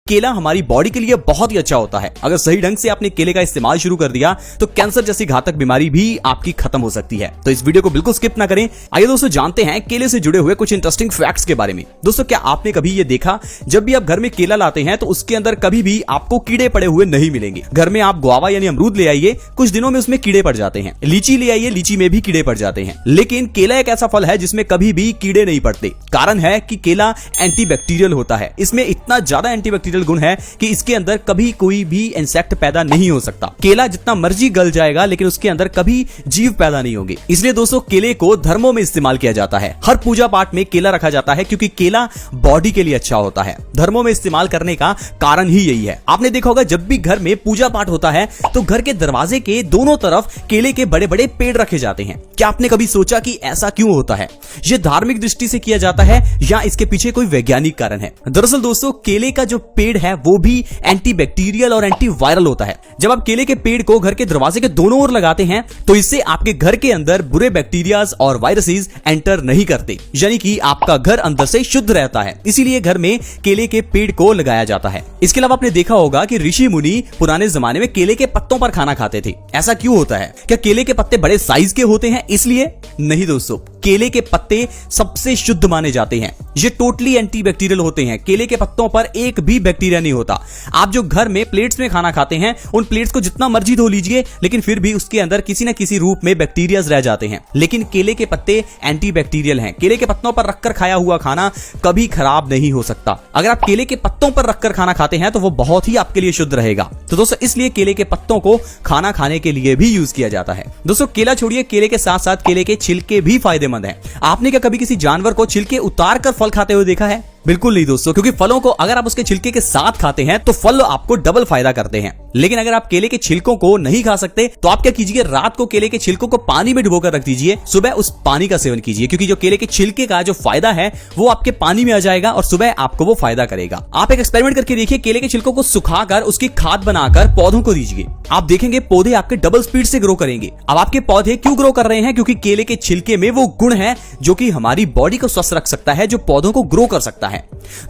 केला हमारी बॉडी के लिए बहुत ही अच्छा होता है। अगर सही ढंग से आपने केले का इस्तेमाल शुरू कर दिया तो कैंसर जैसी घातक बीमारी भी आपकी खत्म हो सकती है। तो इस वीडियो को बिल्कुल स्किप ना करें। आइए दोस्तों जानते हैं केले से जुड़े हुए कुछ इंटरेस्टिंग फैक्ट्स के बारे में। दोस्तों क्या आपने कभी ये देखा, जब भी आप घर में केला लाते हैं तो उसके अंदर कभी भी आपको कीड़े पड़े हुए नहीं मिलेंगे। घर में आप गुआवा यानी अमरूद ले आइए, कुछ दिनों में उसमें कीड़े पड़ जाते हैं। लीची ले आइए, लीची में भी कीड़े पड़ जाते हैं। लेकिन केला एक ऐसा फल है जिसमें कभी भी कीड़े नहीं पड़ते। कारण है कि केला एंटीबैक्टीरियल होता है। इसमें इतना ज्यादा एंटीबैक्टीरियल गुण है कि इसके अंदर कभी कोई भी इंसेक्ट पैदा नहीं हो सकता। केला जितना मर्जी गल जाएगा लेकिन उसके अंदर कभी जीव पैदा नहीं होंगे। इसलिए दोस्तों केले को धर्मों में इस्तेमाल किया जाता है। हर पूजा पाठ में केला रखा जाता है क्योंकि केला बॉडी के लिए अच्छा होता है। धर्मों में इस्तेमाल करने का कारण ही यही है। आपने देखा होगा जब भी घर में पूजा पाठ होता है तो घर के दरवाजे के दोनों तरफ केले के बड़े बड़े पेड़ रखे जाते हैं। क्या आपने कभी सोचा कि ऐसा क्यों होता है? यह धार्मिक दृष्टि से किया जाता है या इसके पीछे कोई वैज्ञानिक कारण है? दरअसल दोस्तों केले का जो पेड़ है वो भी एंटीबैक्टीरियल और एंटीवायरल होता है। जब आप केले के पेड़ को घर के दरवाजे के दोनों ओर लगाते हैं तो इससे आपके घर के अंदर बुरे बैक्टीरियाज और वायरसेस एंटर नहीं करते, यानी कि आपका घर अंदर से शुद्ध रहता है। इसीलिए घर में केले के पेड़ को लगाया जाता है। इसके अलावा आपने देखा होगा कि ऋषि मुनि पुराने जमाने में केले के पत्तों पर खाना खाते थे। ऐसा क्यों होता है? क्या केले के पत्ते बड़े साइज के होते हैं इसलिए? नहीं दोस्तों, केले के पत्ते सबसे शुद्ध माने जाते हैं। ये टोटली एंटीबैक्टीरियल होते हैं। केले के पत्तों पर एक भी बैक्टीरिया नहीं होता। आप जो घर में प्लेट्स में खाना खाते हैं उन प्लेट्स को जितना मर्जी धो लीजिए लेकिन फिर भी उसके अंदर किसी न किसी रूप में बैक्टीरियाज रह जाते हैं। लेकिन केले के पत्ते एंटीबैक्टीरियल हैं। केले के पत्तों पर रखकर खाया हुआ खाना कभी खराब नहीं हो सकता। अगर आप केले के पत्तों पर रखकर खाना खाते हैं तो वो बहुत ही आपके लिए शुद्ध रहेगा। तो दोस्तों इसलिए केले के पत्तों को खाना खाने के लिए भी यूज किया जाता है। दोस्तों केला छोड़िए, केले के साथ साथ केले के छिलके भी फायदेमंद हैं। आपने क्या कभी किसी जानवर को छिलके उतार कर फल खाते हुए देखा है? बिल्कुल नहीं दोस्तों, क्योंकि फलों को अगर आप उसके छिलके के साथ खाते हैं तो फल आपको डबल फायदा करते हैं। लेकिन अगर आप केले के छिलकों को नहीं खा सकते तो आप क्या कीजिए, रात को केले के छिलकों को पानी में डुबोकर रख दीजिए, सुबह उस पानी का सेवन कीजिए, क्योंकि जो केले के छिलके का जो फायदा है वो आपके पानी में आ जाएगा और सुबह आपको वो फायदा करेगा। आप एक एक्सपेरिमेंट करके देखिए, केले के छिलकों को सुखाकर उसकी खाद बनाकर पौधों को दीजिए, आप देखेंगे पौधे आपके डबल स्पीड से ग्रो करेंगे। अब आपके पौधे क्यों ग्रो कर रहे हैं? क्योंकि केले के छिलके में वो गुण है जो कि हमारी बॉडी को स्वस्थ रख सकता है, जो पौधों को ग्रो कर सकता है।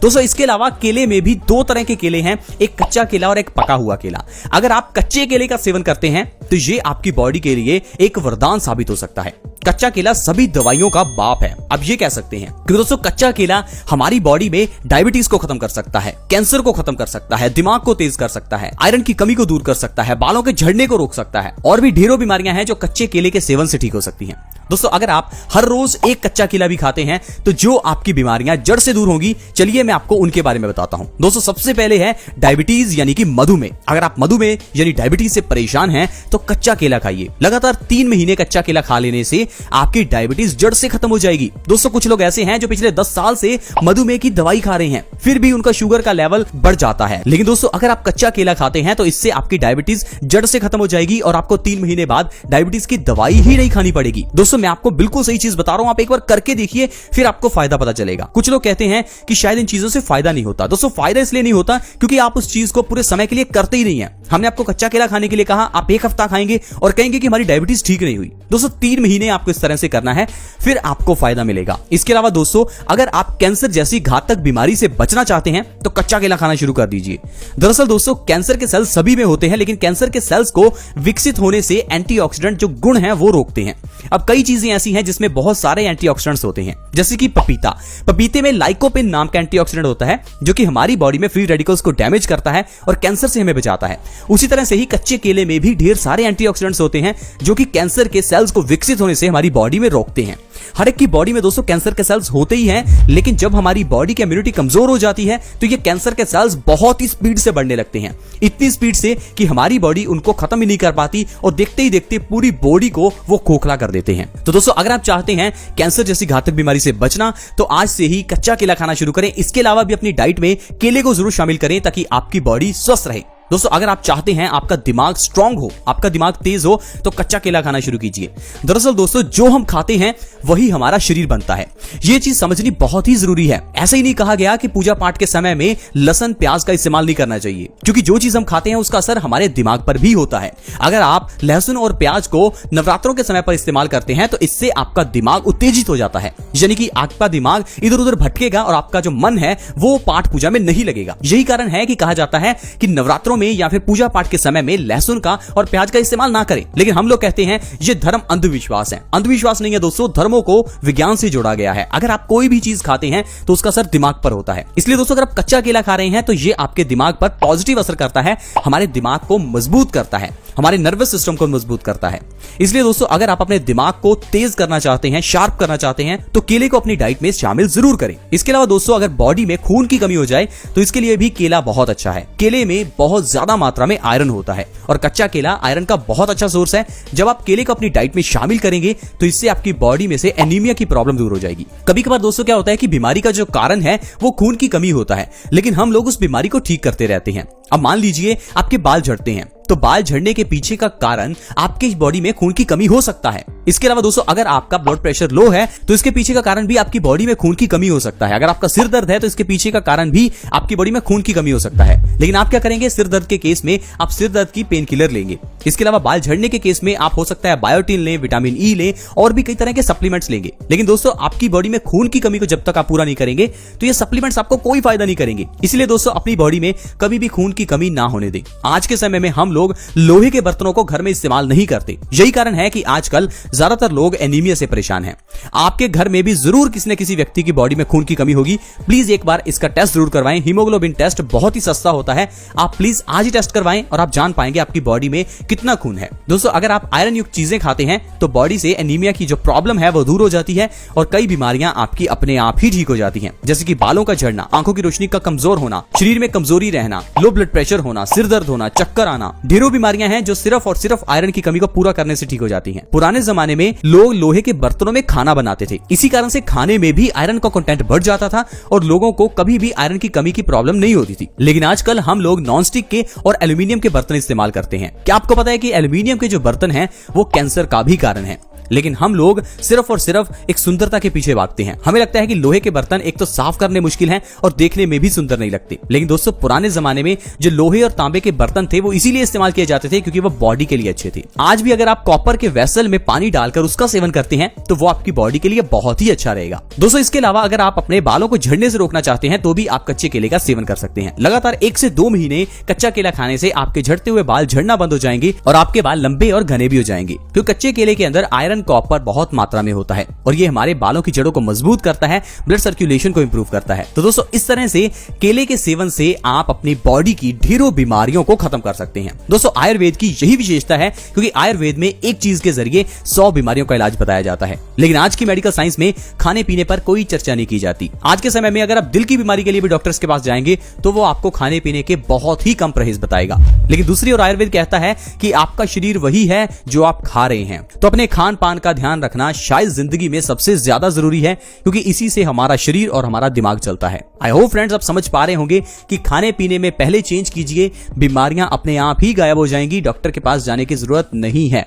दोस्तों इसके अलावा केले में भी दो तरह के केले हैं, एक कच्चा केला और एक पका हुआ केला। अगर आप कच्चे केले का सेवन करते हैं तो ये आपकी बॉडी के लिए एक वरदान साबित हो सकता है। कच्चा केला सभी दवाइयों का बाप है, अब ये कह सकते हैं। क्योंकि दोस्तों कच्चा केला हमारी बॉडी में डायबिटीज को खत्म कर सकता है, कैंसर को खत्म कर सकता है, दिमाग को तेज कर सकता है, आयरन की कमी को दूर कर सकता है, बालों के झड़ने को रोक सकता है और भी ढेरों बीमारियां हैं जो कच्चे केले के सेवन से ठीक हो सकती हैं। दोस्तों अगर आप हर रोज एक कच्चा केला भी खाते हैं तो जो आपकी बीमारियां जड़ से दूर होंगी, चलिए मैं आपको उनके बारे में बताता हूं। दोस्तों सबसे पहले है डायबिटीज यानी कि मधुमेह। अगर आप मधुमेह यानी डायबिटीज से परेशान हैं तो कच्चा केला खाइए। लगातार 3 महीने कच्चा केला खा लेने से आपकी डायबिटीज जड़ से खत्म हो जाएगी। दोस्तों कुछ लोग ऐसे हैं जो पिछले 10 साल से मधुमेह की दवाई खा रहे हैं, फिर भी उनका शुगर का लेवल बढ़ जाता है। लेकिन दोस्तों अगर आप कच्चा केला खाते हैं तो इससे आपकी डायबिटीज जड़ से खत्म हो जाएगी और आपको 3 महीने बाद डायबिटीज की दवाई ही नहीं खानी पड़ेगी। दोस्तों मैं आपको बिल्कुल सही चीज बता रहा हूं, आप एक बार करके देखिए फिर आपको फायदा पता चलेगा। कुछ लोग कहते हैं कि शायद इन चीजों से फायदा नहीं होता। दोस्तों फायदा इसलिए नहीं होता क्योंकि आप उस चीज को पूरे समय के लिए करते ही नहीं है। हमने आपको कच्चा केला खाने के लिए कहा, आप 1 हफ्ता खाएंगे और कहेंगे कि हमारी डायबिटीज ठीक नहीं हुई। दोस्तों 3 महीने आपको इस तरह से करना है, फिर आपको फायदा मिलेगा। इसके अलावा दोस्तों अगर आप कैंसर जैसी घातक बीमारी से बचना चाहते हैं तो कच्चा केला खाना शुरू कर दीजिए। दरअसल दोस्तों कैंसर के सेल्स सभी में होते हैं, लेकिन कैंसर के सेल्स को विकसित होने से एंटीऑक्सीडेंट जो गुण हैं वो रोकते हैं। अब कई चीजें ऐसी हैं जिसमें बहुत सारे एंटीऑक्सीडेंट्स होते हैं, जैसे कि पपीते में लाइकोपिन नाम का एंटीऑक्सीडेंट होता है जो कि हमारी बॉडी में फ्री रेडिकल्स को डैमेज करता है और कैंसर से हमें बचाता है। उसी तरह से ही कच्चे केले में भी ढेर सारे एंटीऑक्सीडेंट्स होते हैं जो कि कैंसर के सेल्स को विकसित होने से हमारी बॉडी में रोकते हैं। हर एक की बॉडी में दोस्तों कैंसर के सेल्स होते ही हैं, लेकिन जब हमारी बॉडी की इम्यूनिटी कमजोर हो जाती है तो ये कैंसर के सेल्स बहुत ही स्पीड से बढ़ने लगते हैं, इतनी स्पीड से कि हमारी बॉडी उनको खत्म ही नहीं कर पाती और देखते ही देखते पूरी बॉडी को वो खोखला कर देते हैं। तो दोस्तों अगर आप चाहते हैं कैंसर जैसी घातक बीमारी से बचना तो आज से ही कच्चा केला खाना शुरू करें। इसके अलावा भी अपनी डाइट में केले को जरूर शामिल करें ताकि आपकी बॉडी स्वस्थ रहे। दोस्तों अगर आप चाहते हैं आपका दिमाग स्ट्रांग हो, आपका दिमाग तेज हो, तो कच्चा केला खाना शुरू कीजिए। दरअसल दोस्तों जो हम खाते हैं वही हमारा शरीर बनता है, ये चीज समझनी बहुत ही जरूरी है। ऐसे ही नहीं कहा गया कि पूजा पाठ के समय में लहसुन प्याज का इस्तेमाल नहीं करना चाहिए, क्योंकि जो चीज हम खाते हैं उसका असर हमारे दिमाग पर भी होता है। अगर आप लहसुन और प्याज को नवरात्रों के समय पर इस्तेमाल करते हैं तो इससे आपका दिमाग उत्तेजित हो जाता है, यानी कि आपका दिमाग इधर उधर भटकेगा और आपका जो मन है वो पाठ पूजा में नहीं लगेगा। यही कारण है कि कहा जाता है कि नवरात्रों में या फिर पूजा पाठ के समय में लहसुन का और प्याज का इस्तेमाल ना करें। लेकिन हम लोग कहते हैं ये धर्म अंधविश्वास है। अंधविश्वास नहीं है दोस्तों, धर्मों को विज्ञान से जोड़ा गया है। अगर आप कोई भी चीज खाते हैं तो उसका असर दिमाग पर होता है। इसलिए दोस्तों अगर आप कच्चा केला खा रहे हैं तो ये आपके दिमाग पर पॉजिटिव असर करता है, हमारे दिमाग को मजबूत करता है, हमारे नर्वस सिस्टम को मजबूत करता है। इसलिए दोस्तों अगर आप अपने दिमाग को तेज करना चाहते हैं, शार्प करना चाहते हैं, तो केले को अपनी डाइट में शामिल जरूर करें। इसके अलावा दोस्तों अगर बॉडी में खून की कमी हो जाए तो इसके लिए भी केला बहुत अच्छा है। केले में बहुत ज्यादा मात्रा में आयरन होता है और कच्चा केला आयरन का बहुत अच्छा सोर्स है। जब आप केले को अपनी डाइट में शामिल करेंगे तो इससे आपकी बॉडी में से एनीमिया की प्रॉब्लम दूर हो जाएगी। कभी कभार दोस्तों क्या होता है कि बीमारी का जो कारण है वो खून की कमी होता है, लेकिन हम लोग उस बीमारी को ठीक करते रहते हैं। अब मान लीजिए आपके बाल झड़ते हैं, तो बाल झड़ने के पीछे का कारण आपके बॉडी में खून की कमी हो सकता है। इसके अलावा दोस्तों अगर आपका ब्लड प्रेशर लो है तो इसके पीछे का कारण भी आपकी बॉडी में खून की कमी हो सकता है। अगर आपका सिर दर्द है तो इसके पीछे का कारण भी आपकी बॉडी में खून की कमी हो सकता है। लेकिन आप क्या करेंगे, सिर दर्द के केस में आप सिर दर्द की पेन किलर लेंगे। इसके अलावा बाल झड़ने के केस में आप हो सकता है बायोटिन लें, विटामिन ई लें और भी कई तरह के सप्लीमेंट्स लेंगे। लेकिन दोस्तों आपकी बॉडी में खून की कमी को जब तक आप पूरा नहीं करेंगे तो ये सप्लीमेंट्स आपको कोई फायदा नहीं करेंगे। इसलिए दोस्तों अपनी बॉडी में कभी भी खून की कमी ना होने दें। आज के समय में हम लोग लोहे के बर्तनों को घर में इस्तेमाल नहीं करते। यही कारण है कि आजकल ज्यादातर लोग एनीमिया से परेशान हैं। आपके घर में भी जरूर किसी न किसी व्यक्ति की बॉडी में खून की कमी होगी। प्लीज एक बार इसका टेस्ट जरूर करवाएं। हीमोग्लोबिन टेस्ट बहुत ही सस्ता होता है, आप प्लीज आज ही टेस्ट करवाएं और आप जान पाएंगे आपकी बॉडी में कितना खून है। दोस्तों अगर आप आयरन युक्त चीजें खाते हैं तो बॉडी से एनीमिया की जो प्रॉब्लम है वो दूर हो जाती है और कई बीमारियां आपकी अपने आप ही ठीक हो जाती हैं, जैसे कि बालों का झड़ना, आंखों की रोशनी का कमजोर होना, शरीर में कमजोरी रहना, लो ब्लड प्रेशर होना, सिर दर्द होना, चक्कर आना। ढेरों बीमारियां हैं जो सिर्फ और सिर्फ आयरन की कमी को पूरा करने से ठीक हो जाती हैं। पुराने जमाने में लोग लोहे के बर्तनों में खाना बनाते थे, इसी कारण से खाने में भी आयरन का कंटेंट बढ़ जाता था और लोगों को कभी भी आयरन की कमी की प्रॉब्लम नहीं होती थी। लेकिन आजकल हम लोग नॉनस्टिक के और एल्यूमिनियम के बर्तन इस्तेमाल करते हैं। क्या आपको पता है कि एल्यूमिनियम के जो बर्तन हैं वो कैंसर का भी कारण है? लेकिन हम लोग सिर्फ और सिर्फ एक सुंदरता के पीछे भागते हैं। हमें लगता है कि लोहे के बर्तन एक तो साफ करने मुश्किल हैं और देखने में भी सुंदर नहीं लगते। लेकिन दोस्तों पुराने जमाने में जो लोहे और तांबे के बर्तन थे वो इसीलिए इस्तेमाल किए जाते थे क्योंकि वो बॉडी के लिए अच्छे थे। आज भी अगर आप कॉपर के वेसल में पानी डालकर उसका सेवन करते हैं तो वो आपकी बॉडी के लिए बहुत ही अच्छा रहेगा। दोस्तों इसके अलावा अगर आप अपने बालों को झड़ने से रोकना चाहते हैं तो भी आप कच्चे केले का सेवन कर सकते हैं। लगातार 1 से 2 महीने कच्चा केला खाने से आपके झड़ते हुए बाल झड़ना बंद हो जाएंगे और आपके बाल लंबे और घने भी हो जाएंगे, क्योंकि कच्चे केले के अंदर आयरन, कॉपर बहुत मात्रा में होता है और ये हमारे बालों की जड़ों को मजबूत करता है, ब्लड सर्कुलेशन को इंप्रूव करता है। तो दोस्तों इस तरह से केले के सेवन से आप अपनी बॉडी की ढेरों बीमारियों को खत्म कर सकते हैं। दोस्तों आयुर्वेद की यही विशेषता है क्योंकि आयुर्वेद में एक चीज के जरिए 100 बीमारियों का इलाज बताया जाता है। लेकिन आज की मेडिकल साइंस में खाने पीने पर कोई चर्चा नहीं की जाती। आज के समय में अगर आप दिल की बीमारी के लिए भी डॉक्टर्स के पास जाएंगे तो वो आपको खाने पीने के बहुत ही कम परहेज बताएगा। लेकिन दूसरी ओर आयुर्वेद कहता है कि आपका शरीर वही है जो आप खा रहे हैं। तो अपने खान पान का ध्यान रखना शायद जिंदगी में सबसे ज्यादा जरूरी है क्योंकि इसी से हमारा शरीर और हमारा दिमाग चलता है। आई होप फ्रेंड्स आप समझ पा रहे होंगे कि खाने पीने में पहले चेंज कीजिए, बीमारियां अपने आप ही गायब हो जाएंगी, डॉक्टर के पास जाने की जरूरत नहीं है।